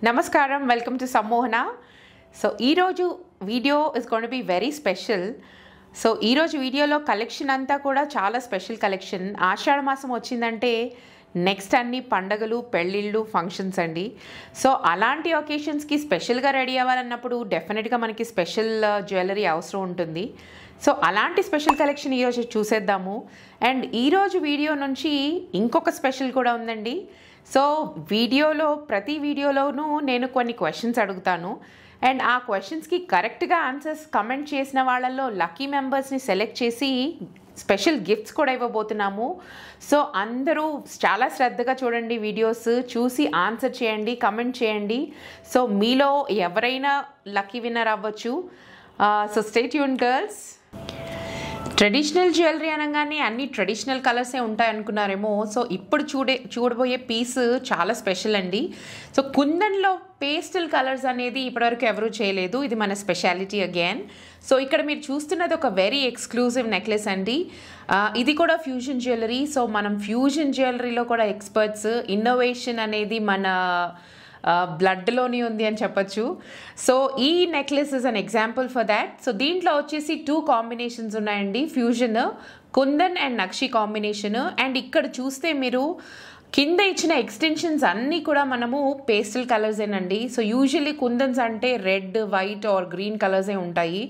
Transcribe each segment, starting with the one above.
Namaskaram, welcome to Sammohana. So, ఈరోజు video is going to be very special. So ఈరోజు వీడియోలో collection అంతా కూడా చాలా స్పెషల్ కలెక్షన్. ఆషాఢ మాసం వచ్చిందంటే నెక్స్ట్ అన్ని పండగలు, పెళ్ళిళ్ళు, ఫంక్షన్స్ అండి. సో అలాంటి ఒకేషన్స్కి స్పెషల్గా రెడీ అవ్వాలన్నప్పుడు డెఫినెట్గా మనకి స్పెషల్ జ్యువెలరీ అవసరం ఉంటుంది. సో అలాంటి స్పెషల్ కలెక్షన్ ఈరోజు చూసేద్దాము. అండ్ ఈరోజు వీడియో నుంచి ఇంకొక స్పెషల్ కూడా ఉందండి. సో ప్రతి వీడియోలోనూ నేను కొన్ని క్వశ్చన్స్ అడుగుతాను. అండ్ ఆ క్వశ్చన్స్కి కరెక్ట్గా ఆన్సర్స్ కమెంట్ చేసిన వాళ్ళల్లో లక్కీ మెంబర్స్ని సెలెక్ట్ చేసి స్పెషల్ గిఫ్ట్స్ కూడా ఇవ్వబోతున్నాము. సో అందరూ చాలా శ్రద్ధగా చూడండి, వీడియోస్ చూసి ఆన్సర్ చేయండి, కమెంట్ చేయండి. సో మీలో ఎవరైనా లక్కీ విన్నర్ అవ్వచ్చు. So stay tune girls. Traditional jewellery అనగానే అన్ని ట్రెడిషనల్ కలర్సే ఉంటాయి అనుకున్నారేమో. సో ఇప్పుడు చూడబోయే పీస్ చాలా స్పెషల్ అండి. సో కుందన్లో పేస్టల్ కలర్స్ అనేది ఇప్పటివరకు ఎవరూ చేయలేదు. ఇది మన స్పెషాలిటీ అగైన్. సో ఇక్కడ మీరు చూస్తున్నది ఒక వెరీ ఎక్స్క్లూజివ్ నెక్లెస్ అండి. ఇది కూడా ఫ్యూజన్ జ్యువెలరీ. సో మనం ఫ్యూజన్ జ్యువెలరీలో కూడా ఎక్స్పర్ట్స్. ఇన్నోవేషన్ అనేది మన బ్లడ్లోనే ఉంది అని చెప్పచ్చు. సో ఈ necklace is an example for that. So దీంట్లో వచ్చేసి 2 కాంబినేషన్స్ ఉన్నాయండి, fusion, kundan and nakshi combination. And ఇక్కడ చూస్తే మీరు కింద ఇచ్చిన ఎక్స్టెన్షన్స్ అన్నీ కూడా మనము పేస్టల్ కలర్సేనండి. సో యూజువల్లీ కుందన్స్ అంటే రెడ్, వైట్ ఆర్ గ్రీన్ కలర్సే ఉంటాయి.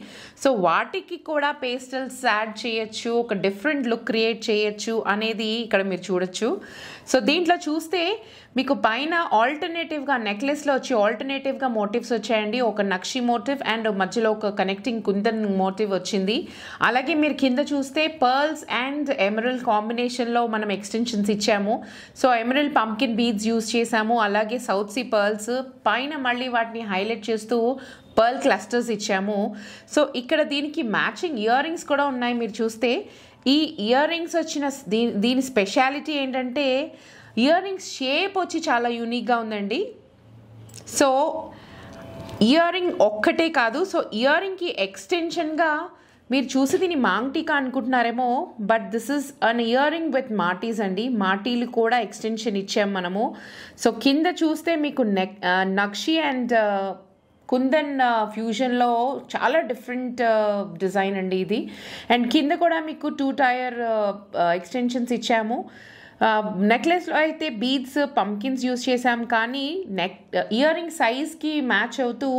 సో వాటికి కూడా పేస్టల్స్ యాడ్ చేయొచ్చు, ఒక డిఫరెంట్ లుక్ క్రియేట్ చేయొచ్చు అనేది ఇక్కడ మీరు చూడొచ్చు. సో దీంట్లో చూస్తే మీకు పైన ఆల్టర్నేటివ్గా నెక్లెస్లో వచ్చి ఆల్టర్నేటివ్గా మోటివ్స్ వచ్చాయండి. ఒక నక్షి మోటివ్ అండ్ మధ్యలో ఒక కనెక్టింగ్ కుందన్ మోటివ్ వచ్చింది. అలాగే మీరు కింద చూస్తే పర్ల్స్ అండ్ ఎమరల్డ్ కాంబినేషన్లో మనం ఎక్స్టెన్షన్స్ ఇచ్చాము. So emerald pumpkin beads use చేసాము. అలాగే సౌత్ సీ పర్ల్స్ పైన మళ్ళీ వాటిని హైలైట్ చేస్తూ పర్ల్ క్లస్టర్స్ ఇచ్చాము. సో ఇక్కడ దీనికి మ్యాచింగ్ ఇయర్ రింగ్స్ కూడా ఉన్నాయి. మీరు చూస్తే ఈ ఇయర్ రింగ్స్ వచ్చిన దీని స్పెషాలిటీ ఏంటంటే ఇయర్ రింగ్స్ షేప్ వచ్చి చాలా యూనిక్గా ఉందండి. సో ఇయర్ రింగ్ ఒక్కటే కాదు, సో ఇయర్ రింగ్కి ఎక్స్టెన్షన్గా మీరు చూసి దీన్ని మాంగ్టీకా అనుకుంటున్నారేమో, but this is an earring with మాటీస్ అండి. మాటీలు కూడా ఎక్స్టెన్షన్ ఇచ్చాము మనము. సో కింద చూస్తే మీకు నక్షి అండ్ కుందన్ ఫ్యూజన్లో చాలా డిఫరెంట్ డిజైన్ అండి ఇది. అండ్ కింద కూడా మీకు 2 టైర్ ఎక్స్టెన్షన్స్ ఇచ్చాము. నెక్లెస్లో అయితే బీడ్స్, పంకిన్స్ యూజ్ చేసాం, కానీ ఇయర్ రింగ్ సైజ్కి మ్యాచ్ అవుతూ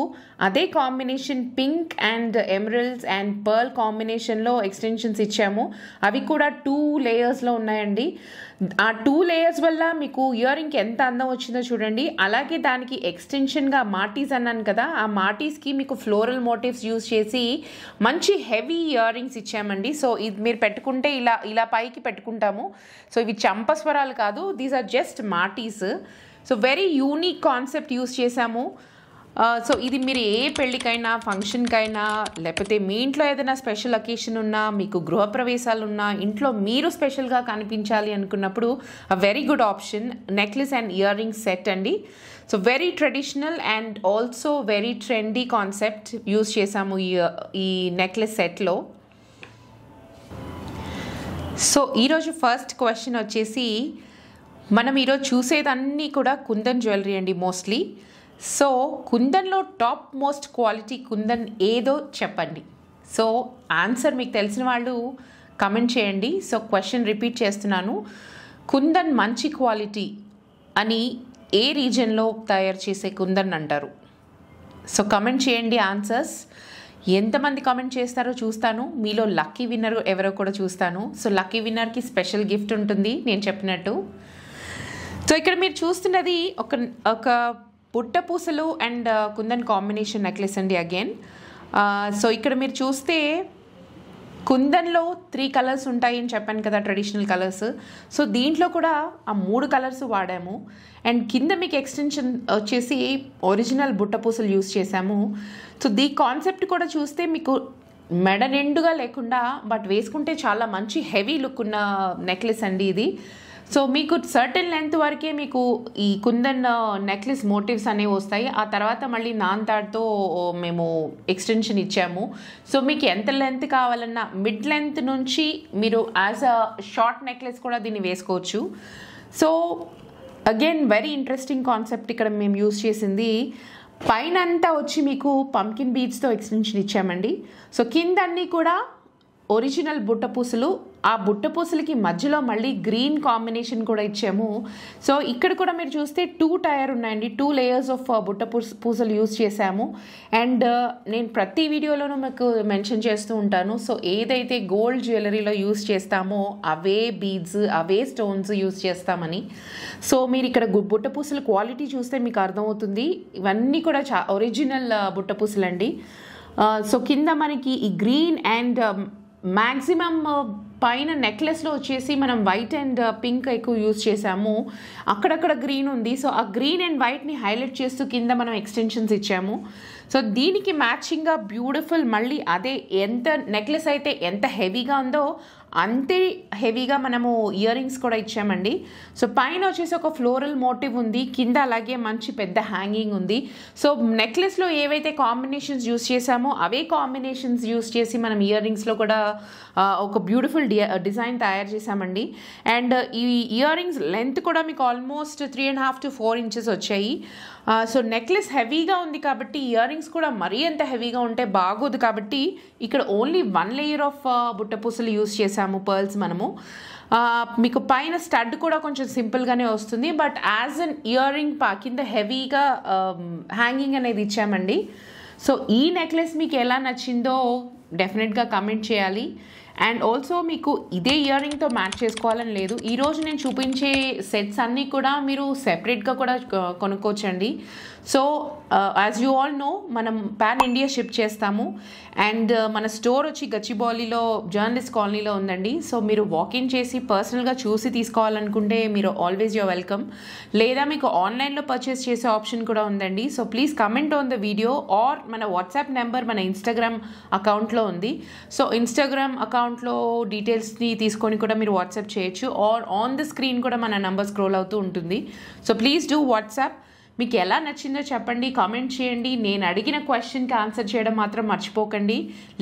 అదే combination pink and emeralds and pearl కాంబినేషన్లో ఎక్స్టెన్షన్స్ ఇచ్చాము. అవి కూడా 2 లేయర్స్లో ఉన్నాయండి. ఆ 2 లేయర్స్ వల్ల మీకు ఇయర్ రింగ్కి ఎంత అందం వచ్చిందో చూడండి. అలాగే దానికి ఎక్స్టెన్షన్గా మాటీస్ అన్నాను కదా, ఆ మాటీస్కి మీకు ఫ్లోరల్ మోటివ్స్ యూజ్ చేసి మంచి హెవీ ఇయర్ రింగ్స్ ఇచ్చామండి. సో ఇది మీరు పెట్టుకుంటే ఇలా పైకి పెట్టుకుంటాము. సో ఇవి చంపస్వరాలు కాదు, దీస్ ఆర్ జస్ట్ మాటీస్. So very unique concept use చేసాము. సో ఇది మీరు ఏ పెళ్ళికైనా, ఫంక్షన్కైనా, లేకపోతే మీ ఇంట్లో ఏదైనా స్పెషల్ అకేషన్ ఉన్నా, మీకు గృహప్రవేశాలు ఉన్నా, ఇంట్లో మీరు స్పెషల్గా కనిపించాలి అనుకున్నప్పుడు very good option necklace and earring set అండి. So very traditional and also very trendy concept use చేసాము ఈ నెక్లెస్ సెట్లో. సో ఈరోజు ఫస్ట్ క్వశ్చన్ వచ్చేసి, మనం ఈరోజు చూసేదన్నీ కూడా కుందన్ జ్యువెలరీ అండి మోస్ట్లీ. సో కుందన్లో టాప్ మోస్ట్ క్వాలిటీ కుందన్ ఏదో చెప్పండి. సో ఆన్సర్ మీకు తెలిసిన వాళ్ళు కమెంట్ చేయండి. సో క్వశ్చన్ రిపీట్ చేస్తున్నాను, కుందన్ మంచి క్వాలిటీ అని ఏ రీజన్లో తయారు చేసే కుందన్ అంటారు? సో కమెంట్ చేయండి ఆన్సర్స్. ఎంతమంది కామెంట్ చేస్తారో చూస్తాను. మీలో లక్కీ విన్నర్ ఎవరో కూడా చూస్తాను. సో లక్కీ విన్నర్కి స్పెషల్ గిఫ్ట్ ఉంటుంది నేను చెప్పినట్టు. సో ఇక్కడ మీరు చూస్తున్నది ఒక పుట్టపూసలు అండ్ కుందన్ కాంబినేషన్ నెక్లెస్ అండి అగైన్. సో ఇక్కడ మీరు చూస్తే కుందన్లో 3 కలర్స్ ఉంటాయి అని చెప్పాను కదా, ట్రెడిషనల్ కలర్స్. సో దీంట్లో కూడా ఆ 3 కలర్స్ వాడాము. అండ్ కింద మీకు ఎక్స్టెన్షన్ వచ్చేసి ఒరిజినల్ బుట్టపూసలు యూజ్ చేసాము. సో దీ కాన్సెప్ట్ కూడా చూస్తే మీకు మెడ నిండుగా లేకుండా బట్ వేసుకుంటే చాలా మంచి హెవీ లుక్ ఉన్న నెక్లెస్ అండి ఇది. సో మీకు సర్టెన్ లెంత్ వరకే మీకు ఈ కుందన్ నెక్లెస్ మోటివ్స్ అనేవి వస్తాయి. ఆ తర్వాత మళ్ళీ నాన్ తాడ్తో మేము ఎక్స్టెన్షన్ ఇచ్చాము. సో మీకు ఎంత లెంత్ కావాలన్నా మిడ్ లెంత్ నుంచి మీరు యాజ్ అ షార్ట్ నెక్లెస్ కూడా దీన్ని వేసుకోవచ్చు. So again very interesting concept ఇక్కడ మేము యూజ్ చేసింది. పైన అంతా వచ్చి మీకు పంకిన్ బీడ్స్తో ఎక్స్టెన్షన్ ఇచ్చామండి. సో కింద అన్నీ కూడా ఒరిజినల్ బుట్టపూసలు, ఆ బుట్టపూసలకి మధ్యలో మళ్ళీ గ్రీన్ కాంబినేషన్ కూడా ఇచ్చాము. సో ఇక్కడ కూడా మీరు చూస్తే 2 టైర్ ఉన్నాయండి, 2 లేయర్స్ ఆఫ్ పూసలు యూజ్ చేసాము. అండ్ నేను ప్రతి వీడియోలోనూ మీకు మెన్షన్ చేస్తూ ఉంటాను, సో ఏదైతే గోల్డ్ జ్యువెలరీలో యూజ్ చేస్తామో అవే బీడ్స్, అవే స్టోన్స్ యూజ్ చేస్తామని. సో మీరు ఇక్కడ బుట్టపూసల క్వాలిటీ చూస్తే మీకు అర్థమవుతుంది, ఇవన్నీ కూడా ఒరిజినల్ బుట్టపూసలండి. సో కింద మనకి ఈ గ్రీన్ అండ్ మ్యాక్సిమం పైన నెక్లెస్లో వచ్చేసి మనం వైట్ అండ్ పింక్ ఎక్కువ యూజ్ చేసాము, అక్కడక్కడ గ్రీన్ ఉంది. సో ఆ గ్రీన్ అండ్ వైట్ని హైలైట్ చేస్తూ కింద మనం ఎక్స్టెన్షన్స్ ఇచ్చాము. సో దీనికి మ్యాచింగ్గా బ్యూటిఫుల్ మళ్ళీ అదే ఎంత నెక్లెస్ అయితే ఎంత హెవీగా ఉందో అంతే హెవీగా మనము ఇయర్ రింగ్స్ కూడా ఇచ్చామండి. సో పైన వచ్చేసి ఒక ఫ్లోరల్ మోటివ్ ఉంది, కింద అలాగే మంచి పెద్ద హ్యాంగింగ్ ఉంది. సో నెక్లెస్లో ఏవైతే కాంబినేషన్స్ యూస్ చేసామో అవే కాంబినేషన్స్ యూస్ చేసి మనం ఇయర్ రింగ్స్లో కూడా ఒక బ్యూటిఫుల్ డిజైన్ తయారు చేసామండి. అండ్ ఈ ఇయర్ రింగ్స్ లెంత్ కూడా మీకు ఆల్మోస్ట్ 3.5 to 4 ఇంచెస్ వచ్చాయి. సో నెక్లెస్ హెవీగా ఉంది కాబట్టి ఇయర్ రింగ్స్ కూడా మరీ ఎంత హెవీగా ఉంటే బాగోదు కాబట్టి ఇక్కడ ఓన్లీ 1 లేయర్ ఆఫ్ బుట్టపూసలు యూస్ చేసాము, పర్ల్స్ మనము. మీకు పైన స్టడ్ కూడా కొంచెం సింపుల్గానే వస్తుంది, but as an ear ring కింద హెవీగా హ్యాంగింగ్ అనేది ఇచ్చామండి. సో ఈ నెక్లెస్ మీకు ఎలా నచ్చిందో డెఫినెట్గా కమెంట్ చేయాలి. అండ్ ఆల్సో మీకు ఇదే ఇయర్ రింగ్తో మ్యాచ్ చేసుకోవాలని లేదు, ఈరోజు నేను చూపించే సెట్స్ అన్నీ కూడా మీరు సెపరేట్గా కూడా కొనుక్కోవచ్చండి. So as you all know మనం పాన్ ఇండియా షిప్ చేస్తాము. అండ్ మన స్టోర్ వచ్చి గచ్చిబౌలిలో జర్నలిస్ట్ కాలనీలో ఉందండి. సో మీరు వాకిన్ చేసి పర్సనల్గా చూసి తీసుకోవాలనుకుంటే మీరు ఆల్వేస్ యూర్ వెల్కమ్, లేదా మీకు ఆన్లైన్లో పర్చేస్ చేసే ఆప్షన్ కూడా ఉందండి. So please comment on the video or మన వాట్సాప్ నెంబర్ మన ఇన్స్టాగ్రామ్ అకౌంట్లో ఉంది. సో ఇన్స్టాగ్రామ్ అకౌంట్లో డీటెయిల్స్ని తీసుకొని కూడా మీరు వాట్సాప్ చేయొచ్చు, ఆర్ ఆన్ ద స్క్రీన్ కూడా మన నెంబర్ స్క్రోల్ అవుతూ ఉంటుంది. So please do WhatsApp. మీకు ఎలా నచ్చిందో చెప్పండి, కామెంట్ చేయండి. నేను అడిగిన క్వశ్చన్కి ఆన్సర్ చేయడం మాత్రం మర్చిపోకండి,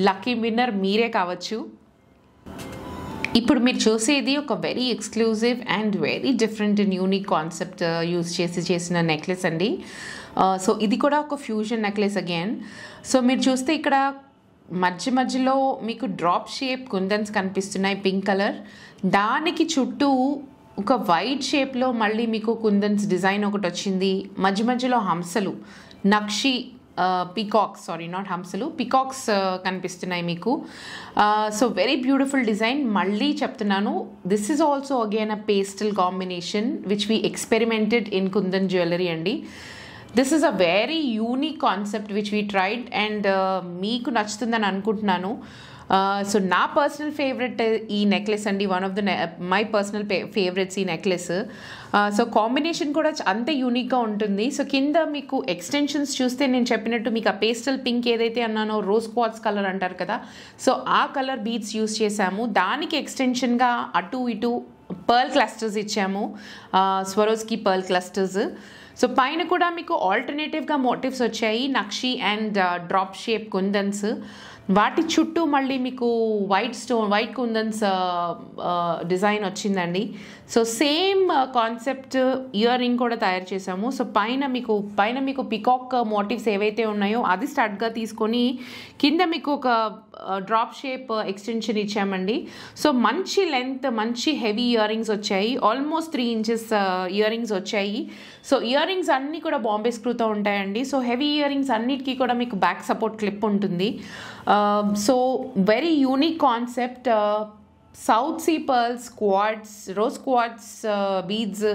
లక్కీ విన్నర్ మీరే కావచ్చు. ఇప్పుడు మీరు చూసేది ఒక very exclusive and very different and unique concept use చేసిన నెక్లెస్ అండి. సో ఇది కూడా ఒక ఫ్యూజన్ నెక్లెస్ అగైన్. సో మీరు చూస్తే ఇక్కడ మధ్యలో మీకు డ్రాప్ షేప్ కుందన్స్ కనిపిస్తున్నాయి, పింక్ కలర్. దానికి చుట్టూ ఒక వైట్ షేప్లో మళ్ళీ మీకు కుందన్స్ డిజైన్ ఒకటి వచ్చింది. మధ్యలో హంసలు, నక్షి పీకాక్స్, సారీ నాట్ హంసలు, పీకాక్స్ కనిపిస్తున్నాయి మీకు. So very beautiful design. మళ్ళీ చెప్తున్నాను, this is also again a pastel combination which we experimented in kundan jewellery అండి. This is a very unique concept which we tried and మీకు నచ్చుతుందని అనుకుంటున్నాను. సో నా పర్సనల్ ఫేవరెట్ ఈ నెక్లెస్ అండి, one of the my personal favourites ఈ necklace. So combination కూడా అంతే యూనిక్గా ఉంటుంది. సో కింద మీకు ఎక్స్టెన్షన్స్ చూస్తే నేను చెప్పినట్టు మీకు ఆ పేస్టల్ పింక్ ఏదైతే అన్నానో రోజ్ క్వార్ట్స్ కలర్ అంటారు కదా, సో ఆ కలర్ బీడ్స్ యూస్ చేసాము. దానికి ఎక్స్టెన్షన్గా అటు ఇటు పర్ల్ క్లస్టర్స్ ఇచ్చాము, స్వరోస్కి పర్ల్ క్లస్టర్స్. సో పైన కూడా మీకు ఆల్టర్నేటివ్గా మోటివ్స్ వచ్చాయి, నక్షి అండ్ డ్రాప్ షేప్ కుందన్స్. వాటి చుట్టూ మళ్ళీ మీకు వైట్ కుందన్స్ డిజైన్ వచ్చిందండి. So same concept ear ring కూడా తయారు చేసాము. సో పైన మీకు పికాక్ మోటివ్స్ ఏవైతే ఉన్నాయో అది స్టార్ట్గా తీసుకొని కింద మీకు ఒక డ్రాప్ షేప్ ఎక్స్టెన్షన్ ఇచ్చామండి. సో మంచి లెంత్, మంచి హెవీ ఇయర్ రింగ్స్ వచ్చాయి, ఆల్మోస్ట్ 3 ఇంచెస్ ఇయర్ రింగ్స్ వచ్చాయి. సో ఇయర్ రింగ్స్ అన్నీ కూడా బాంబే స్క్రూతో ఉంటాయండి. సో హెవీ ఇయర్ రింగ్స్ అన్నిటికీ కూడా మీకు బ్యాక్ సపోర్ట్ క్లిప్ ఉంటుంది. So very unique concept. South sea pearls, quartz, rose quartz beads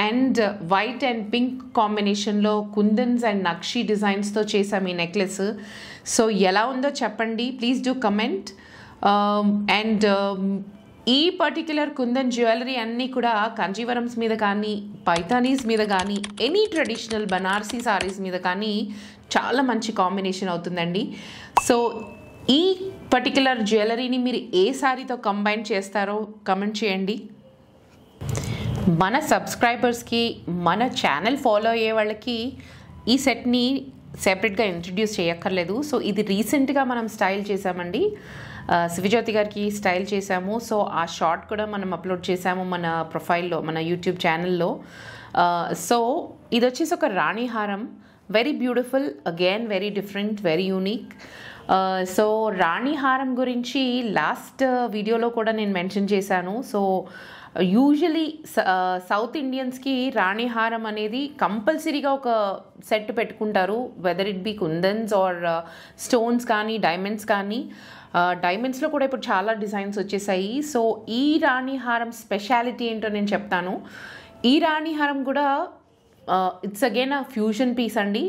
and white and pink కాంబినేషన్లో కుందన్స్ అండ్ నక్షి డిజైన్స్తో చేసాం ఈ నెక్లెస్. సో ఎలా ఉందో చెప్పండి, ప్లీజ్ డూ కమెంట్. అండ్ ఈ పర్టిక్యులర్ కుందన్ జ్యువెలరీ అన్నీ కూడా కంజీవరమ్స్ మీద కానీ, పైథానీస్ మీద కానీ, ఎనీ ట్రెడిషనల్ బనారసీ సారీస్ మీద కానీ చాలా మంచి కాంబినేషన్ అవుతుందండి. సో ఈ పర్టిక్యులర్ జ్యువెలరీని మీరు ఏ సారీతో కంబైన్ చేస్తారో కమెంట్ చేయండి. మన సబ్స్క్రైబర్స్కి, మన ఛానల్ ఫాలో అయ్యే వాళ్ళకి ఈ సెట్ని సెపరేట్గా ఇంట్రడ్యూస్ చేయక్కర్లేదు. సో ఇది రీసెంట్గా మనం స్టైల్ చేసామండి, శివజ్యోతి గారికి స్టైల్ చేసాము. సో ఆ షార్ట్ కూడా మనం అప్లోడ్ చేసాము మన ప్రొఫైల్లో, మన యూట్యూబ్ ఛానల్లో. సో ఇది వచ్చేసి ఒక రాణి హారం, very beautiful, again very different, very unique. So రాణి హారం గురించి లాస్ట్ వీడియోలో కూడా నేను మెన్షన్ చేశాను. సో యూజువలీ సౌత్ ఇండియన్స్కి రాణి హారం అనేది కంపల్సరీగా ఒక సెట్ పెట్టుకుంటారు, whether it be kundans or stones కానీ డైమండ్స్ కానీ. డైమండ్స్లో కూడా ఇప్పుడు చాలా డిజైన్స్ వచ్చేసాయి. సో ఈ రాణి హారం స్పెషాలిటీ ఏంటో నేను చెప్తాను. ఈ రాణి హారం కూడా it's again a fusion piece అండి.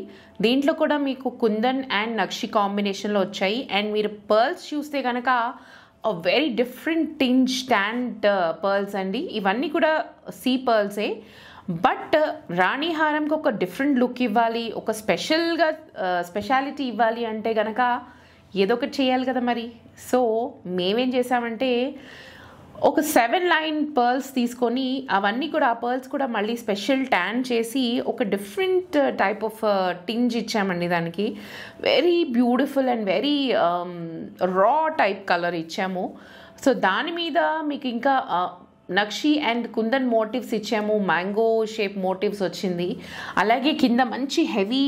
దీంట్లో కూడా మీకు కుందన్ అండ్ నక్షి కాంబినేషన్లో వచ్చాయి. అండ్ మీరు పర్ల్స్ చూస్తే కనుక very different tinge stand pearls అండి. ఇవన్నీ కూడా సీ పర్ల్సే. బట్ రాణి హారంకి ఒక డిఫరెంట్ లుక్ ఇవ్వాలి, ఒక స్పెషాలిటీ ఇవ్వాలి అంటే కనుక ఏదో ఒకటి చేయాలి కదా మరి. సో మేమేం చేసామంటే ఒక 7 లైన్ పర్ల్స్ తీసుకొని అవన్నీ కూడా, ఆ పర్ల్స్ కూడా మళ్ళీ స్పెషల్ ట్యాన్ చేసి ఒక డిఫరెంట్ టైప్ ఆఫ్ టింజ్ ఇచ్చామండి దానికి. వెరీ బ్యూటిఫుల్ అండ్ వెరీ రా టైప్ కలర్ ఇచ్చాము. సో దాని మీద మీకు ఇంకా నక్షి అండ్ కుందన్ మోటివ్స్ ఇచ్చాము, మ్యాంగో షేప్ మోటివ్స్ వచ్చింది. అలాగే కింద మంచి హెవీ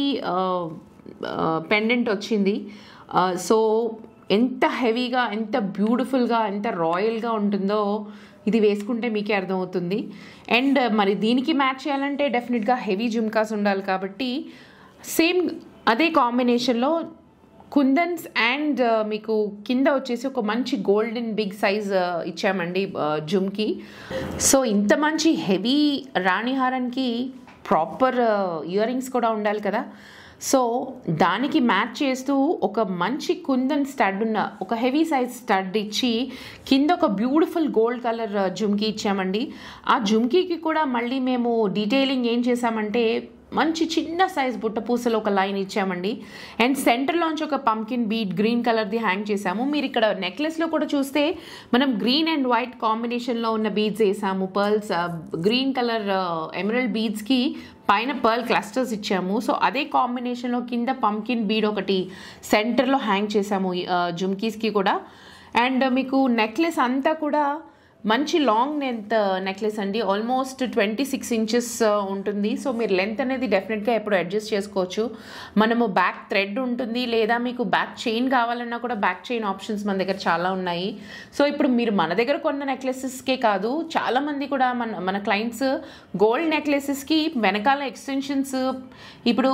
పెండెంట్ వచ్చింది. సో ఎంత హెవీగా, ఎంత బ్యూటిఫుల్గా, ఎంత రాయల్గా ఉంటుందో ఇది వేసుకుంటే మీకే అర్థమవుతుంది. అండ్ మరి దీనికి మ్యాచ్ చేయాలంటే డెఫినెట్గా హెవీ జుమ్కాస్ ఉండాలి కాబట్టి సేమ్ అదే కాంబినేషన్లో కుందన్స్ అండ్ మీకు కింద వచ్చేసి ఒక మంచి గోల్డెన్ బిగ్ సైజ్ ఇచ్చామండి జుమ్కి. సో ఇంత మంచి హెవీ రాణి హారానికి ప్రాపర్ ఇయర్ రింగ్స్ కూడా ఉండాలి కదా. సో దానికి మ్యాచ్ చేస్తూ ఒక మంచి కుందన్ స్టడ్ ఉన్న ఒక హెవీ సైజ్ స్టడ్ ఇచ్చి కింద ఒక బ్యూటిఫుల్ గోల్డ్ కలర్ జుమ్కీ ఇచ్చామండి. ఆ జుమ్కీకి కూడా మళ్ళీ మేము డీటెయిలింగ్ ఏం చేసామంటే మంచి చిన్న సైజ్ బుట్టపూసలు ఒక లైన్ ఇచ్చామండి. అండ్ సెంటర్లోంచి ఒక పంకిన్ బీడ్ గ్రీన్ కలర్ది హ్యాంగ్ చేసాము. మీరు ఇక్కడ నెక్లెస్లో కూడా చూస్తే మనం గ్రీన్ అండ్ వైట్ కాంబినేషన్లో ఉన్న బీడ్స్ వేసాము. పర్ల్స్ గ్రీన్ కలర్ ఎమరల్డ్ బీడ్స్కి పైన పర్ల్ క్లస్టర్స్ ఇచ్చాము. సో అదే కాంబినేషన్లో కింద పంకిన్ బీడ్ ఒకటి సెంటర్లో హ్యాంగ్ చేసాము జుమ్కీస్కి కూడా. అండ్ మీకు నెక్లెస్ అంతా కూడా మంచి లాంగ్ లెంత్ నెక్లెస్ అండి, ఆల్మోస్ట్ 26 ఇంచెస్ ఉంటుంది. సో మీరు లెంత్ అనేది డెఫినెట్గా ఎప్పుడు అడ్జస్ట్ చేసుకోవచ్చు. మనము బ్యాక్ థ్రెడ్ ఉంటుంది, లేదా మీకు బ్యాక్ చైన్ కావాలన్నా కూడా బ్యాక్ చైన్ ఆప్షన్స్ మన దగ్గర చాలా ఉన్నాయి. సో ఇప్పుడు మీరు మన దగ్గర కొన్న నెక్లెసెస్కే కాదు, చాలామంది కూడా మన క్లయింట్స్ గోల్డ్ నెక్లెసెస్కి వెనకాల ఎక్స్టెన్షన్స్ ఇప్పుడు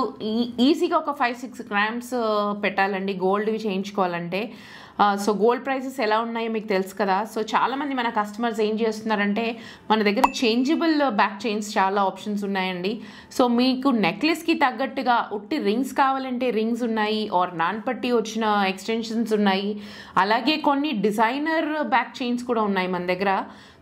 ఈజీగా ఒక 5-6 గ్రామ్స్ పెట్టాలండి గోల్డ్వి చేయించుకోవాలంటే. సో గోల్డ్ ప్రైసెస్ ఎలా ఉన్నాయో మీకు తెలుసు కదా. సో చాలామంది మన కస్టమర్స్ ఏం చేస్తున్నారంటే మన దగ్గర చేంజబుల్ బ్యాక్ చైన్స్ చాలా ఆప్షన్స్ ఉన్నాయండి. సో మీకు నెక్లెస్కి తగ్గట్టుగా ఉట్టి రింగ్స్ కావాలంటే రింగ్స్ ఉన్నాయి, ఆర్ నాన్పట్టి వచ్చిన ఎక్స్టెన్షన్స్ ఉన్నాయి. అలాగే కొన్ని డిజైనర్ బ్యాక్ చైన్స్ కూడా ఉన్నాయి మన దగ్గర.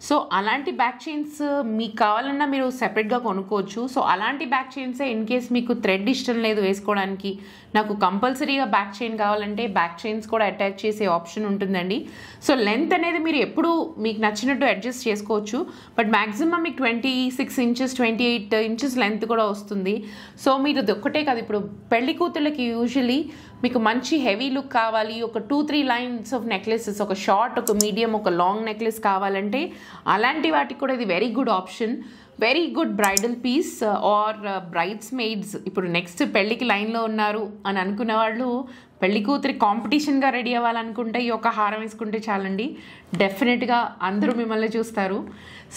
సో అలాంటి బ్యాక్ చైన్స్ మీకు కావాలన్నా మీరు సెపరేట్గా కొనుక్కోవచ్చు. సో అలాంటి బ్యాక్ చైన్సే ఇన్ కేస్ మీకు థ్రెడ్ ఇష్టం లేదు వేసుకోవడానికి, నాకు కంపల్సరీగా బ్యాక్ చైన్ కావాలంటే బ్యాక్ చైన్స్ కూడా అటాచ్ చేసే ఆప్షన్ ఉంటుందండి. సో లెంత్ అనేది మీరు ఎప్పుడు మీకు నచ్చినట్టు అడ్జస్ట్ చేసుకోవచ్చు. బట్ మ్యాక్సిమం మీకు 26 ఇంచెస్ 28 ఇంచెస్ లెంత్ కూడా వస్తుంది. సో మీరు ఒక్కటే కాదు, ఇప్పుడు పెళ్లి కూతుళ్ళకి యూజువలీ మీకు మంచి హెవీ లుక్ కావాలి, ఒక 2-3 లైన్స్ ఆఫ్ నెక్లెసెస్, ఒక షార్ట్, ఒక మీడియం, ఒక లాంగ్ నెక్లెస్ కావాలంటే అలాంటి వాటికి కూడా ఇది very good option. Very good bridal piece or bridesmaids. ఇప్పుడు నెక్స్ట్ పెళ్ళికి లైన్లో ఉన్నారు అని అనుకున్న వాళ్ళు పెళ్లి కూతురి కాంపిటీషన్గా రెడీ అవ్వాలనుకుంటే ఈ ఒక హారం వేసుకుంటే చాలండి, డెఫినెట్గా అందరూ మిమ్మల్ని చూస్తారు.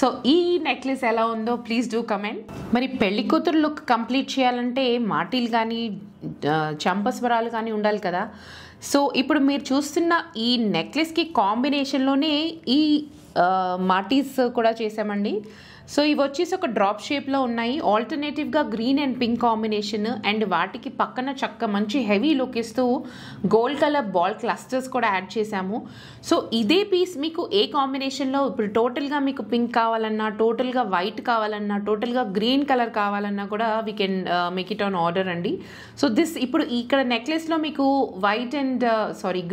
సో ఈ నెక్లెస్ ఎలా ఉందో ప్లీజ్ డూ కమెంట్. మరి పెళ్లి కూతురు లుక్ కంప్లీట్ చేయాలంటే మాటీలు కానీ చంపస్వరాలు కానీ ఉండాలి కదా. సో ఇప్పుడు మీరు చూస్తున్న ఈ నెక్లెస్కి కాంబినేషన్లోనే ఈ మాటీస్ కూడా చేసామండి. సో ఇవి వచ్చేసి ఒక డ్రాప్ షేప్లో ఉన్నాయి, ఆల్టర్నేటివ్గా green and pink combination. And వాటికి పక్కన చక్క మంచి హెవీ లుక్ ఇస్తూ గోల్డ్ కలర్ బాల్ క్లస్టర్స్ కూడా యాడ్ చేసాము. సో ఇదే పీస్ మీకు ఏ కాంబినేషన్లో, ఇప్పుడు టోటల్గా మీకు పింక్ కావాలన్నా, టోటల్గా వైట్ కావాలన్నా, టోటల్గా గ్రీన్ కలర్ కావాలన్నా కూడా we can make it on order అండి. సో దిస్ ఇప్పుడు ఇక్కడ నెక్లెస్లో మీకు white and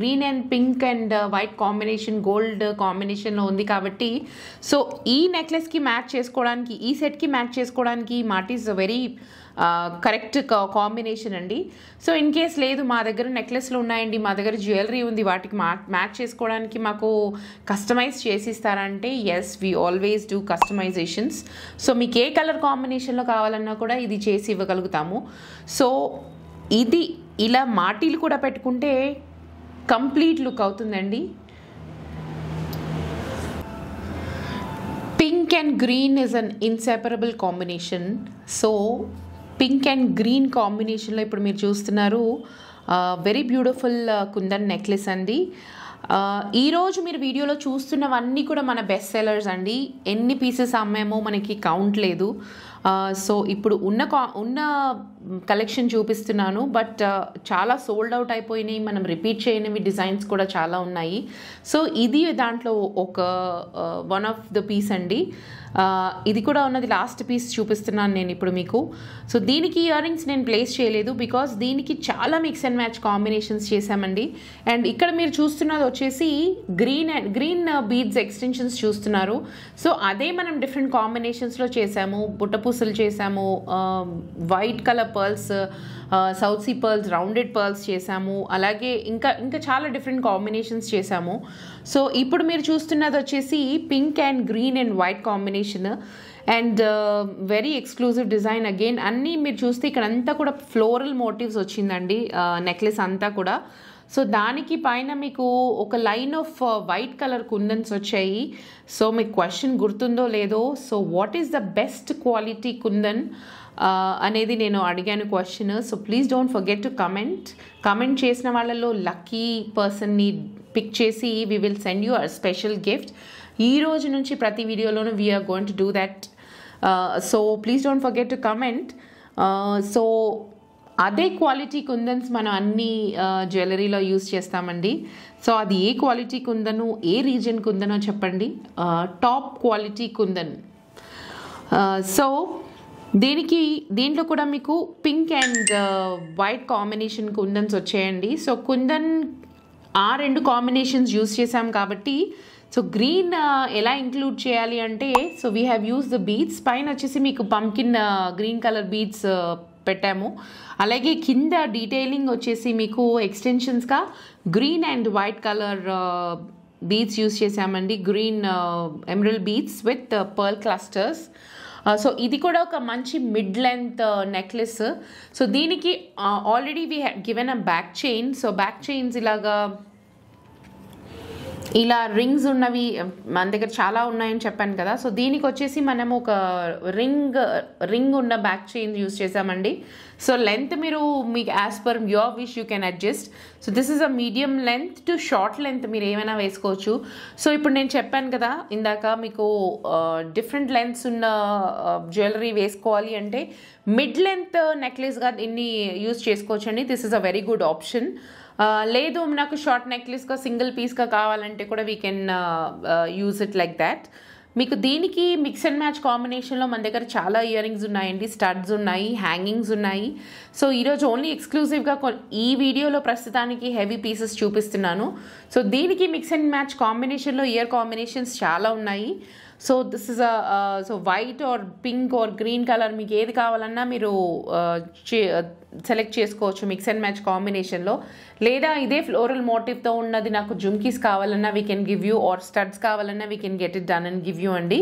green and pink and white combination gold కాంబినేషన్లో ఉంది కాబట్టి సో ఈ నెక్లెస్కి మ్యాచ్ చేసుకోవడానికి, ఈ సెట్కి మ్యాచ్ చేసుకోవడానికి మాట్ ఈస్ వెరీ కరెక్ట్ కాంబినేషన్ అండి. సో ఇన్ కేస్ లేదు మా దగ్గర నెక్లెస్లు ఉన్నాయండి, మా దగ్గర జ్యువెలరీ ఉంది, వాటికి మ్యాచ్ చేసుకోవడానికి మాకు కస్టమైజ్ చేసిస్తారంటే yes, we always do customisations. So మీకు ఏ కలర్ కాంబినేషన్లో కావాలన్నా కూడా ఇది చేసి ఇవ్వగలుగుతాము. సో ఇది ఇలా మాటీలు కూడా పెట్టుకుంటే కంప్లీట్ లుక్ అవుతుందండి. Pink and green is an inseparable combination. So pink and green కాంబినేషన్లో ఇప్పుడు మీరు చూస్తున్నారు వెరీ బ్యూటిఫుల్ కుందన్ నెక్లెస్ అండి. ఈరోజు మీరు వీడియోలో చూస్తున్నవన్నీ కూడా మన బెస్ట్ సెల్లర్స్ అండి. ఎన్ని పీసెస్ అమ్మామో మనకి కౌంట్ లేదు. సో ఇప్పుడు ఉన్న కలెక్షన్ చూపిస్తున్నాను, బట్ చాలా సోల్డ్ అవుట్ అయిపోయినాయి. మనం రిపీట్ చేయనివి డిజైన్స్ కూడా చాలా ఉన్నాయి. సో ఇది దాంట్లో ఒక వన్ ఆఫ్ ద పీస్ అండి. ఇది కూడా ఉన్నది లాస్ట్ పీస్ చూపిస్తున్నాను నేను ఇప్పుడు మీకు. సో దీనికి ఇయర్ రింగ్స్ నేను ప్లేస్ చేయలేదు, బికాస్ దీనికి చాలా మిక్స్ అండ్ మ్యాచ్ కాంబినేషన్స్ చేశామండి. అండ్ ఇక్కడ మీరు చూస్తున్నది వచ్చేసి గ్రీన్ బీడ్స్ ఎక్స్టెన్షన్స్ చూస్తున్నారు. సో అదే మనం డిఫరెంట్ కాంబినేషన్స్లో చేసాము. బుట్టపూసలు చేసాము, white colour pearls, south sea pearls, rounded pearls చేసాము, అలాగే ఇంకా చాలా డిఫరెంట్ కాంబినేషన్స్ చేసాము. సో ఇప్పుడు మీరు చూస్తున్నది వచ్చేసి pink and green and white combination and very exclusive design again. అన్నీ మీరు చూస్తే ఇక్కడ అంతా కూడా ఫ్లోరల్ మోటివ్స్ వచ్చిందండి నెక్లెస్ అంతా కూడా. సో దానికి పైన మీకు ఒక line of white colour kundans వచ్చాయి. సో మీకు క్వశ్చన్ గుర్తుందో లేదో, so what is the best quality kundan అనేది నేను అడిగాను question. So please don't forget to comment చేసిన వాళ్ళలో లక్కీ పర్సన్ని పిక్ చేసి we will send you a special gift. ఈ రోజు నుంచి ప్రతి వీడియోలోనూ we're going to do that. So please don't forget to comment. So అదే క్వాలిటీ కుందన్స్ మనం అన్ని జ్యువెలరీలో యూజ్ చేస్తామండి. సో అది ఏ క్వాలిటీ కుందను, ఏ రీజన్ కుందనో చెప్పండి. Top quality kundan. సో దీంట్లో కూడా మీకు పింక్ అండ్ వైట్ కాంబినేషన్ కుందన్స్ వచ్చాయండి. సో కుందన్ ఆ రెండు కాంబినేషన్స్ యూజ్ చేసాం కాబట్టి సో గ్రీన్ ఎలా ఇంక్లూడ్ చేయాలి అంటే, so we have use the beads. పైన వచ్చేసి మీకు పంకిన్ గ్రీన్ కలర్ బీడ్స్ పెట్టాము. అలాగే కింద డీటెయిలింగ్ వచ్చేసి మీకు ఎక్స్టెన్షన్స్గా green and white colour beads use చేసామండి. Green emerald beads with pearl clusters. So ఇది కూడా ఒక మంచి మిడ్ లెంత్ నెక్లెస్. సో దీనికి already we have given a back chain. So back chains ఇలా రింగ్స్ ఉన్నవి మన దగ్గర చాలా ఉన్నాయని చెప్పాను కదా. సో దీనికి వచ్చేసి మనము ఒక రింగ్ ఉన్న బ్యాక్ చైన్ యూజ్ చేసామండి. సో లెంత్ మీరు మీకు as per your wish you can adjust. So this is a medium length to short length, మీరు ఏమైనా వేసుకోవచ్చు. సో ఇప్పుడు నేను చెప్పాను కదా ఇందాక, మీకు డిఫరెంట్ లెంత్స్ ఉన్న జ్యువెలరీ వేసుకోవాలి అంటే మిడ్ లెంత్ నెక్లెస్గా దీన్ని యూజ్ చేసుకోవచ్చు అండి. This is a very good option. లేదు నాకు షార్ట్ నెక్లెస్గా సింగిల్ పీస్గా కావాలంటే కూడా we can use it like that. మీకు దీనికి మిక్స్ అండ్ మ్యాచ్ కాంబినేషన్లో మన దగ్గర చాలా ఇయర్ రింగ్స్ ఉన్నాయండి, స్టడ్స్ ఉన్నాయి, హ్యాంగింగ్స్ ఉన్నాయి. సో ఈరోజు ఓన్లీ ఎక్స్క్లూజివ్గా ఈ వీడియోలో ప్రస్తుతానికి హెవీ పీసెస్ చూపిస్తున్నాను. సో దీనికి మిక్స్ అండ్ మ్యాచ్ కాంబినేషన్లో ఇయర్ కాంబినేషన్స్ చాలా ఉన్నాయి. So this is so white or pink or green colour మీకు ఏది కావాలన్నా మీరు సెలెక్ట్ చేసుకోవచ్చు మిక్స్ అండ్ మ్యాచ్ కాంబినేషన్లో. లేదా ఇదే ఫ్లోరల్ మోటివ్తో ఉన్నది నాకు జుమ్కీస్ కావాలన్నా we can give you, or studs కావాలన్నా we can get it done and give you అండి.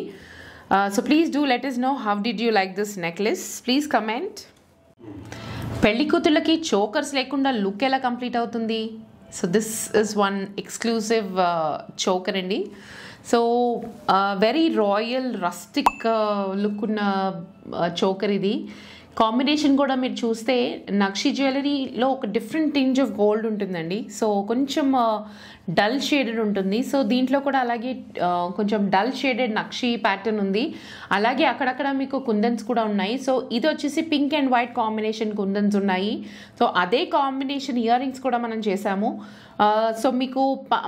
So please do let us know how did you like this necklace. Please comment. పెళ్లి కూతుళ్ళకి చోకర్స్ లేకుండా లుక్ ఎలా complete అవుతుంది? So this is one exclusive choker అండి. So very royal rustic look ఉన్న choker ఇది. Combination కూడా మీరు చూస్తే నక్షి జ్యువెలరీలో ఒక డిఫరెంట్ టింజ్ ఆఫ్ గోల్డ్ ఉంటుందండి. సో కొంచెం డల్ షేడెడ్ ఉంటుంది. సో దీంట్లో కూడా అలాగే కొంచెం డల్ షేడెడ్ నక్షి ప్యాటర్న్ ఉంది. అలాగే అక్కడక్కడ మీకు కుందన్స్ కూడా ఉన్నాయి. సో ఇది వచ్చేసి పింక్ అండ్ వైట్ కాంబినేషన్ కుందన్స్ ఉన్నాయి. సో అదే కాంబినేషన్ ఇయర్ రింగ్స్ కూడా మనం చేసాము. సో మీకు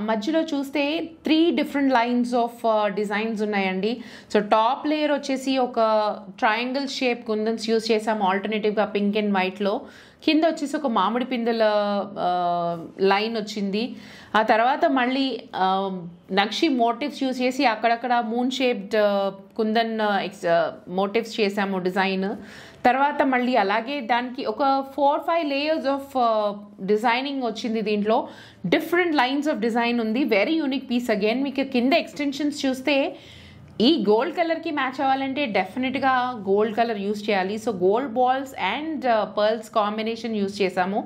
మధ్యలో చూస్తే 3 డిఫరెంట్ లైన్స్ ఆఫ్ డిజైన్స్ ఉన్నాయండి. సో టాప్ లేయర్ వచ్చేసి ఒక ట్రయాంగిల్ షేప్ కుందన్స్ యూజ్ చేసాము. చేసాము ఆల్టర్నేటివ్గా పింక్ అండ్ వైట్లో. కింద వచ్చేసి ఒక మామిడి పిందెల లైన్ వచ్చింది. ఆ తర్వాత మళ్ళీ నక్షి మోటివ్స్ యూస్ చేసి అక్కడక్కడ మూన్ షేప్డ్ కుందన్ మోటివ్స్ చేసాము డిజైన్. తర్వాత మళ్ళీ అలాగే దానికి ఒక 4-5 లేయర్స్ ఆఫ్ డిజైనింగ్ వచ్చింది. దీంట్లో డిఫరెంట్ లైన్స్ ఆఫ్ డిజైన్ ఉంది. Very unique piece. అగైన్ మీకు కింద ఎక్స్టెన్షన్స్ చూస్తే ఈ గోల్డ్ కలర్కి మ్యాచ్ అవ్వాలంటే డెఫినెట్గా గోల్డ్ కలర్ యూస్ చేయాలి. So gold balls and pearls combination use చేసాము.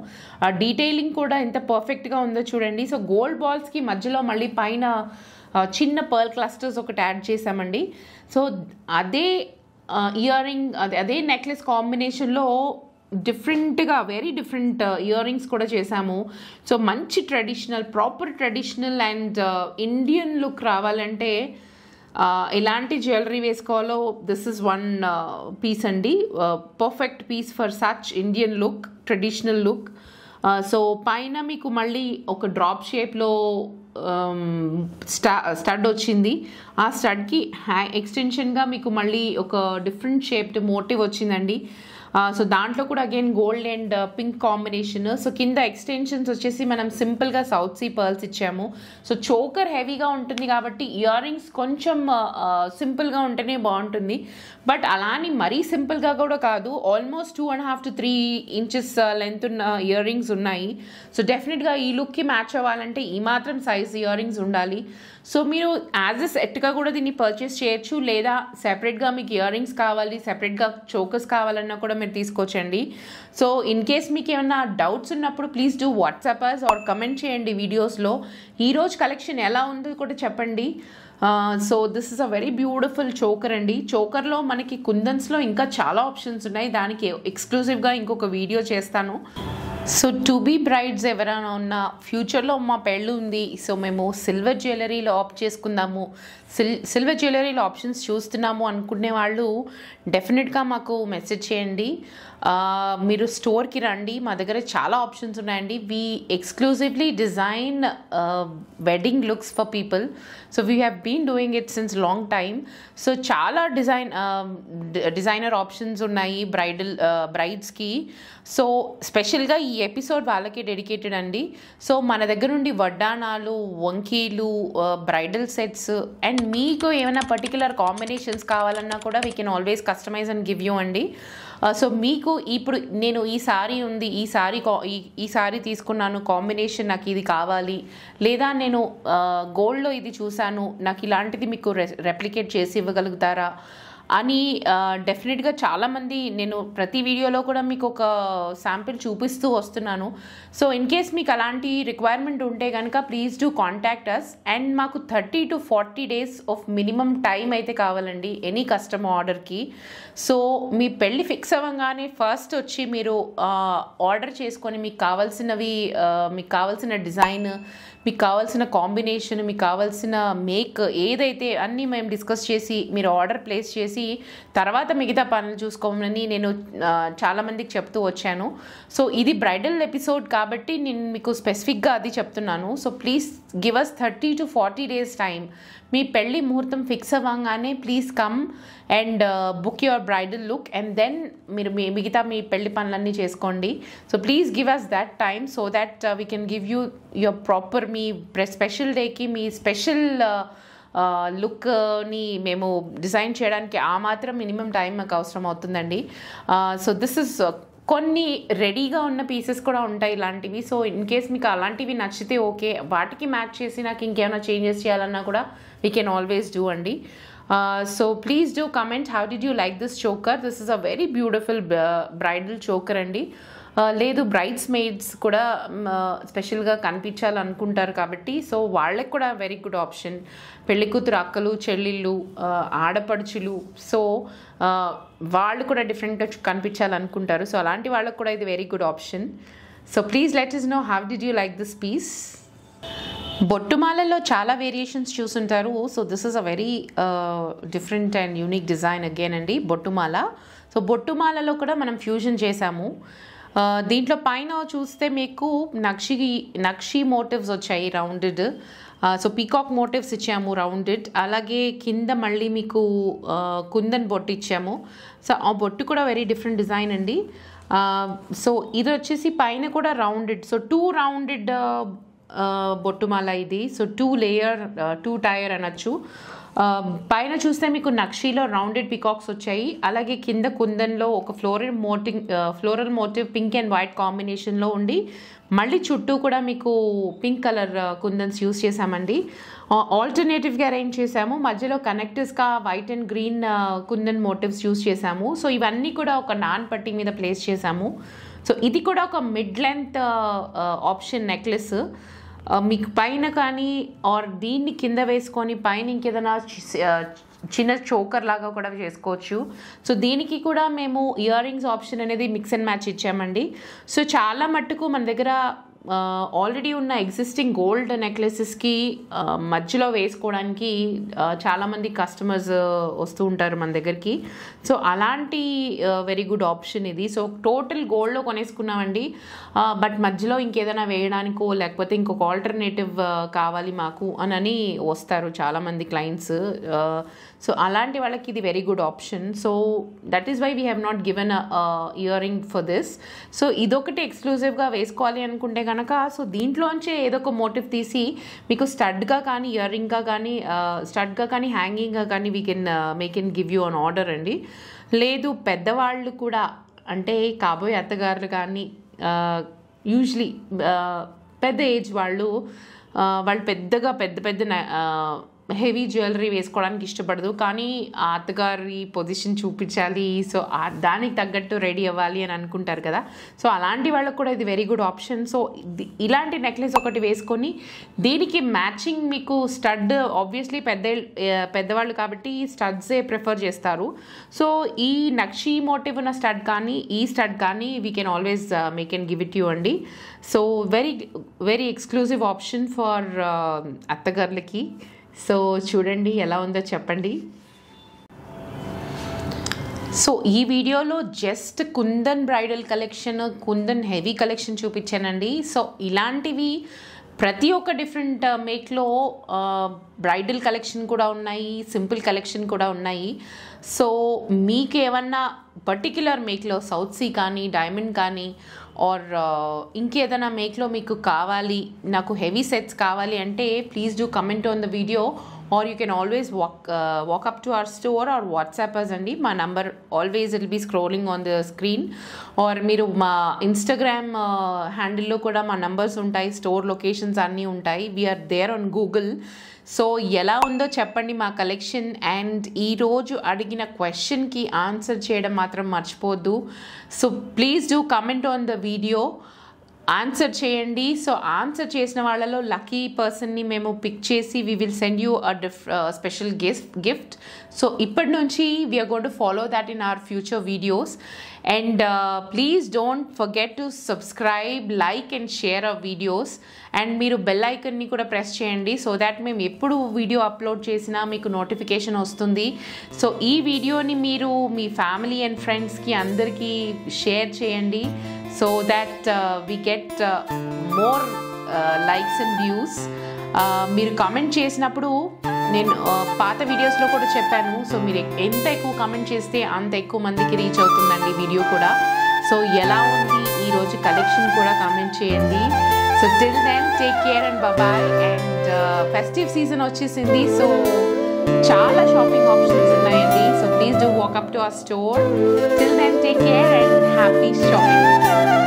డీటెయిలింగ్ కూడా ఎంత పర్ఫెక్ట్గా ఉందో చూడండి. సో గోల్డ్ బాల్స్కి మధ్యలో మళ్ళీ పైన చిన్న పర్ల్ క్లస్టర్స్ ఒకటి యాడ్ చేసామండి. సో అదే ఇయర్ రింగ్ అదే నెక్లెస్ కాంబినేషన్లో డిఫరెంట్గా వెరీ డిఫరెంట్ ఇయర్ రింగ్స్ కూడా చేసాము. సో మంచి traditional proper traditional and Indian look రావాలంటే ఎలాంటి జ్యువెలరీ వేసుకోవాలో దిస్ ఇస్ వన్ పీస్ అండి. Perfect piece for such Indian look, traditional look. So పైన మీకు మళ్ళీ ఒక డ్రాప్ షేప్లో స్టడ్ వచ్చింది. ఆ స్టడ్కి ఎక్స్టెన్షన్గా మీకు మళ్ళీ ఒక డిఫరెంట్ షేప్డ్ మోటివ్ వచ్చిందండి. సో దాంట్లో కూడా again gold and pink combination. So కింద ఎక్స్టెన్షన్స్ వచ్చేసి మనం సింపుల్గా సౌత్ సీ పర్ల్స్ ఇచ్చాము. సో చోకర్ హెవీగా ఉంటుంది కాబట్టి ఇయర్ రింగ్స్ కొంచెం సింపుల్గా ఉంటేనే బాగుంటుంది. బట్ అలాని మరీ సింపుల్గా కూడా కాదు. ఆల్మోస్ట్ 2.5 to 3 inches లెంత్ ఉన్న ఇయర్ రింగ్స్ ఉన్నాయి. సో డెఫినెట్గా ఈ లుక్కి మ్యాచ్ అవ్వాలంటే ఈ మాత్రం సైజ్ ఇయర్ రింగ్స్ ఉండాలి. సో మీరు యాజ్ ఎ సెట్గా కూడా దీన్ని పర్చేస్ చేయొచ్చు, లేదా సెపరేట్గా మీకు ఇయర్ రింగ్స్ కావాలి, సెపరేట్గా చోకర్స్ కావాలన్నా కూడా మీరు తీసుకోవచ్చండి. సో ఇన్ కేస్ మీకు ఏమైనా డౌట్స్ ఉన్నప్పుడు please do WhatsApp us or comment చేయండి వీడియోస్లో. ఈరోజు కలెక్షన్ ఎలా ఉందో కూడా చెప్పండి. So this is a very beautiful choker అండి. చోకర్లో మనకి కుందన్స్లో ఇంకా చాలా ఆప్షన్స్ ఉన్నాయి. దానికి ఎక్స్క్లూజివ్గా ఇంకొక వీడియో చేస్తాను. సో టు బీ బ్రైడ్స్ ఎవరైనా ఉన్న ఫ్యూచర్లో మా పెళ్ళి ఉంది, సో మేము సిల్వర్ జ్యువెలరీలో ఆప్ట్ చేసుకుందాము, సిల్వర్ జ్యువెలరీలో ఆప్షన్స్ చూస్తున్నాము అనుకునే వాళ్ళు డెఫినెట్గా మాకు మెసేజ్ చేయండి. మీరు స్టోర్కి రండి, మా దగ్గర చాలా ఆప్షన్స్ ఉన్నాయండి. We exclusively design wedding looks for people. So we have been doing it since long time. So చాలా డిజైనర్ ఆప్షన్స్ ఉన్నాయి బ్రైడ్స్కి. సో స్పెషల్గా ఈ ఎపిసోడ్ వాళ్ళకి డెడికేటెడ్ అండి. సో మన దగ్గర నుండి వడ్డానాలు, వంకీలు, బ్రైడల్ సెట్స్ అండ్ మీకు ఏమైనా పర్టికులర్ కాంబినేషన్స్ కావాలన్నా కూడా we can always customise and give you అండి. సో మీకు ఇప్పుడు నేను ఈ సారీ ఉంది, ఈ సారీ తీసుకున్నాను, కాంబినేషన్ నాకు ఇది కావాలి, లేదా నేను గోల్డ్లో ఇది చూశాను, నాకు ఇలాంటిది మీకు రెప్లికేట్ చేసి ఇవ్వగలుగుతారా అని డెఫినెట్గా చాలామంది, నేను ప్రతి వీడియోలో కూడా మీకు ఒక శాంపిల్ చూపిస్తూ వస్తున్నాను. సో ఇన్ కేస్ మీకు అలాంటి రిక్వైర్మెంట్ ఉంటే కనుక please do contact us. And మాకు 30 to 40 days of minimum time అయితే కావాలండి ఎనీ కస్టమర్ ఆర్డర్కి. సో మీ పెళ్ళి ఫిక్స్ అవ్వగానే ఫస్ట్ వచ్చి మీరు ఆర్డర్ చేసుకొని మీకు కావాల్సినవి, మీకు కావాల్సిన డిజైన్, మీకు కావాల్సిన కాంబినేషన్, మీకు కావాల్సిన మేక్ ఏదైతే అన్నీ మేము డిస్కస్ చేసి మీరు ఆర్డర్ ప్లేస్ చేసి తర్వాత మిగతా పనులు చూసుకోమని నేను చాలామందికి చెప్తూ వచ్చాను. సో ఇది బ్రైడల్ ఎపిసోడ్ కాబట్టి నేను మీకు స్పెసిఫిక్గా అది చెప్తున్నాను. So please give us 30 to 40 days time. మీ పెళ్ళి ముహూర్తం ఫిక్స్ అవ్వగానే please come and book your bridal look and then మీరు మిగతా మీ పెళ్లి పనులన్నీ చేసుకోండి. So please give us that time so that we can give you your proper మీ స్పెషల్ డేకి మీ స్పెషల్ లుక్ని మేము డిజైన్ చేయడానికి ఆ మాత్రం మినిమం టైం మాకు అవసరం అవుతుందండి. సో దిస్ ఇస్ కొన్ని రెడీగా ఉన్న పీసెస్ కూడా ఉంటాయి ఇలాంటివి. సో ఇన్ కేస్ మీకు అలాంటివి నచ్చితే ఓకే, వాటికి మ్యాచ్ చేసి నాకు ఇంకేమైనా చేంజెస్ చేయాలన్నా కూడా వీ కెన్ ఆల్వేస్ డూ అండి. So please do comment how did you like this choker. This is a very beautiful bridal choker అండి. లేదు బ్రైడ్స్ మెయిడ్స్ కూడా స్పెషల్గా కనిపించాలనుకుంటారు కాబట్టి సో వాళ్ళకి కూడా వెరీ గుడ్ ఆప్షన్. పెళ్ళికూతురు అక్కలు, చెల్లెళ్ళు, ఆడపడుచులు, సో వాళ్ళు కూడా డిఫరెంట్గా కనిపించాలనుకుంటారు. సో అలాంటి వాళ్ళకు కూడా ఇది very good option. So please let us know how did you like this piece. బొట్టుమాలలో చాలా వేరియేషన్స్ చూసుంటారు. So this is a very different and unique design again అండి బొట్టుమాల. సో బొట్టుమాలలో కూడా మనం ఫ్యూజన్ చేసాము. దీంట్లో పైన చూస్తే మీకు నక్షి మోటివ్స్ వచ్చాయి రౌండెడ్. సో పీకాక్ మోటివ్స్ ఇచ్చాము రౌండెడ్. అలాగే కింద మళ్ళీ మీకు కుందన్ బొట్టు ఇచ్చాము. సో ఆ బొట్టు కూడా వెరీ డిఫరెంట్ డిజైన్ అండి. సో ఇది వచ్చేసి పైన కూడా రౌండెడ్. సో 2 రౌండెడ్ బొట్టుమాల ఇది. సో 2 లేయర్ 2 టైర్ అనొచ్చు. పైన చూస్తే మీకు నక్షీలో రౌండెడ్ పికాక్స్ వచ్చాయి. అలాగే కింద కుందన్లో ఒక floral motif pink and white కాంబినేషన్లో ఉండి మళ్ళీ చుట్టూ కూడా మీకు పింక్ కలర్ కుందన్స్ యూస్ చేసామండి. ఆల్టర్నేటివ్గా అరేంజ్ చేసాము. మధ్యలో కనెక్టర్స్గా white and green kundan motifs use చేసాము. సో ఇవన్నీ కూడా ఒక నాన్ పట్టీ మీద ప్లేస్ చేసాము. సో ఇది కూడా ఒక మిడ్ లెంత్ ఆప్షన్ నెక్లెస్. మీకు పైన కానీ ఆర్ దీన్ని కింద వేసుకొని పైన ఇంకేదైనా చిన్న చోకర్ లాగా కూడా చేసుకోవచ్చు. సో దీనికి కూడా మేము ఇయర్ రింగ్స్ ఆప్షన్ అనేది మిక్స్ అండ్ మ్యాచ్ ఇచ్చామండి. సో చాలా మట్టుకు మన దగ్గర ఆల్రెడీ ఉన్న ఎగ్జిస్టింగ్ గోల్డ్ నెక్లెసెస్కి మధ్యలో వేసుకోవడానికి చాలామంది కస్టమర్స్ వస్తూ ఉంటారు మన దగ్గరికి. సో అలాంటి వెరీ గుడ్ ఆప్షన్ ఇది. సో టోటల్ గోల్డ్లో కొనేసుకున్నామండి. బట్ మధ్యలో ఇంకేదైనా వేయడానికో లేకపోతే ఇంకొక ఆల్టర్నేటివ్ కావాలి మాకు అని వస్తారు చాలామంది క్లయింట్స్. సో అలాంటి వాళ్ళకి ఇది very good option. So that is why we have not given earring for this. So ఇదొకటి ఎక్స్క్లూజివ్గా వేసుకోవాలి అనుకుంటే కనుక సో దీంట్లోంచే ఏదో ఒక మోటివ్ తీసి మీకు స్టడ్గా కానీ ఇయర్ రింగ్గా కానీ స్టడ్గా కానీ హ్యాంగింగ్గా కానీ we can give you an order అండి. లేదు పెద్దవాళ్ళు కూడా అంటే కాబోయే అత్తగారులు కానీ యూజువలీ పెద్ద ఏజ్ వాళ్ళు పెద్దగా పెద్ద హెవీ జ్యువెలరీ వేసుకోవడానికి ఇష్టపడదు. కానీ ఆ అత్తగారి పొజిషన్ చూపించాలి, సో దానికి తగ్గట్టు రెడీ అవ్వాలి అని అనుకుంటారు కదా. సో అలాంటి వాళ్ళకు కూడా ఇది వెరీ గుడ్ ఆప్షన్. సో ఇలాంటి నెక్లెస్ ఒకటి వేసుకొని దీనికి మ్యాచింగ్ మీకు స్టడ్ ఆబ్వియస్లీ పెద్దవాళ్ళు కాబట్టి స్టడ్సే ప్రిఫర్ చేస్తారు. సో ఈ నక్షి మోటివ్ ఉన్న స్టడ్ కానీ ఈ స్టడ్ కానీ we can always can give it you అండి. So very exclusive option for అత్తగారులకి. సో చూడండి ఎలా ఉందో చెప్పండి. సో ఈ వీడియోలో just kundan bridal collection, kundan heavy collection చూపించానండి. సో ఇలాంటివి ప్రతి ఒక్క డిఫరెంట్ మేక్లో బ్రైడల్ కలెక్షన్ కూడా ఉన్నాయి, సింపుల్ కలెక్షన్ కూడా ఉన్నాయి. సో మీకు ఏమన్నా పర్టిక్యులర్ మేక్లో సౌత్ సీ కానీ డైమండ్ కానీ ఆర్ ఇంకేదైనా మేక్లో మీకు కావాలి, నాకు హెవీ సెట్స్ కావాలి అంటే please do comment on the video or you can always walk up to our store or WhatsApp us అండి. మా number always it will be scrolling on the screen. Or మీరు మా ఇన్స్టాగ్రామ్ హ్యాండిల్లో కూడా మా numbers ఉంటాయి, store locations అన్నీ ఉంటాయి. We are there on Google. So ఎలా ఉందో చెప్పండి మా కలెక్షన్. అండ్ ఈరోజు అడిగిన క్వశ్చన్కి ఆన్సర్ చేయడం మాత్రం మర్చిపోద్దు. So please do comment on the video, answer చేయండి. సో ఆన్సర్ చేసిన వాళ్ళలో లక్కీ పర్సన్ని మేము పిక్ చేసి we will send you special gift. So ఇప్పటి నుంచి we are going to follow that in our future videos. And please don't forget to subscribe, like and share our videos. And మీరు bell ఐకన్ని కూడా press చేయండి so that మేము ఎప్పుడు video upload చేసినా మీకు నోటిఫికేషన్ వస్తుంది. సో ఈ వీడియోని మీరు మీ ఫ్యామిలీ అండ్ ఫ్రెండ్స్కి అందరికీ షేర్ చేయండి so that we get more likes and views. మీరు కామెంట్ చేసినప్పుడు నేను పాత వీడియోస్లో కూడా చెప్పాను. సో మీరు ఎంత ఎక్కువ కామెంట్ చేస్తే అంత ఎక్కువ మందికి రీచ్ అవుతుందండి వీడియో కూడా. సో ఎలా ఉంది ఈరోజు కలెక్షన్ కూడా కామెంట్ చేయండి. So till then take care and bye. And festive season వచ్చేసింది. సో చాలా షాపింగ్ ఆప్షన్స్ ఉన్నాయండి. So please do walk up to our store. Till then take care and happy shopping.